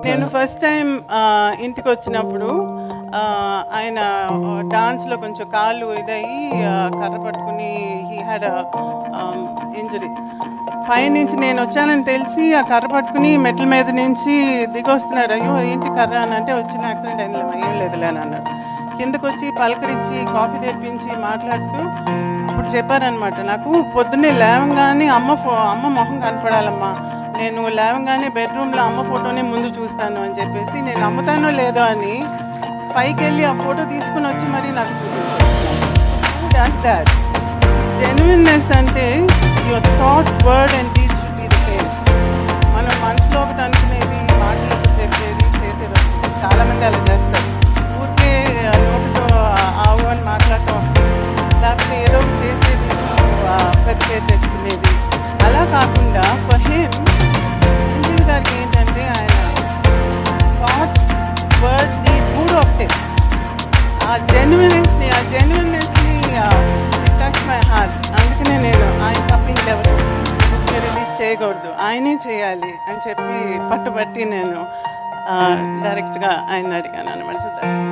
నేను first time ఇంటికొచ్చినప్పుడు ఆయన డాన్స్‌లో కొంచెం కాళ్ళు ఇదయ్యి కర్ర పట్టుకుని హీ హ్యాడ్ ఇంజరీ. పైనుంచి నేనొచ్చానని తెలిసి ఆ కర్ర పట్టుకుని మెట్ల మీద నుంచి దిగొస్తున్నాడు. అయ్యో! ఏంటి కర్ర అనంటే వచ్చిన యాక్సిడెంట్ అయిందిలేమ్మా ఏం లేదులే అని అన్నాడు. కిందకొచ్చి పలకరించి కాఫీ తెప్పించి మాట్లాడుతూ అప్పుడు చెప్పారనమాట. నాకు పొద్దున్నే లేవంగానే అమ్మ మొహం కనపడాలమ్మా. నేను లేవంగానే బెడ్రూమ్‌లో అమ్మ ఫోటోనే ముందు చూస్తాను అని చెప్పేసి నేను నమ్ముతానో లేదో అని పైకెళ్ళి ఆ ఫోటో తీసుకొని వచ్చి మరీ నాకు చూపించారు. దాట్ జెన్యూన్నెస్ అంటే your thought word and deed should be the same. మనం మనసులో ఒకటి అనుకునేది మాటలో చెప్పేది చేసేది చాలామంది అలా చేస్తారు. ఊరికే నోటితో ఆవు అని మాట్లాడటం లేకపోతే ఏదో ఒకటి చేసేది పెద్ద పేరు తెచ్చుకునేది అలా కాకుండా ఫర్ హిమ్ సంజీవ్ గారికి ఏంటంటే ఆయన thought word the mood of thing ఆ జెన్యూన్నెస్ని టచ్ మై హార్ట్. అందుకనే నేను ఆయన తప్ప ఇంకెవరు రిలీజ్ చేయకూడదు ఆయనే చేయాలి అని చెప్పి పట్టుబట్టి నేను డైరెక్ట్గా ఆయన అడిగాను అనమాట. So that's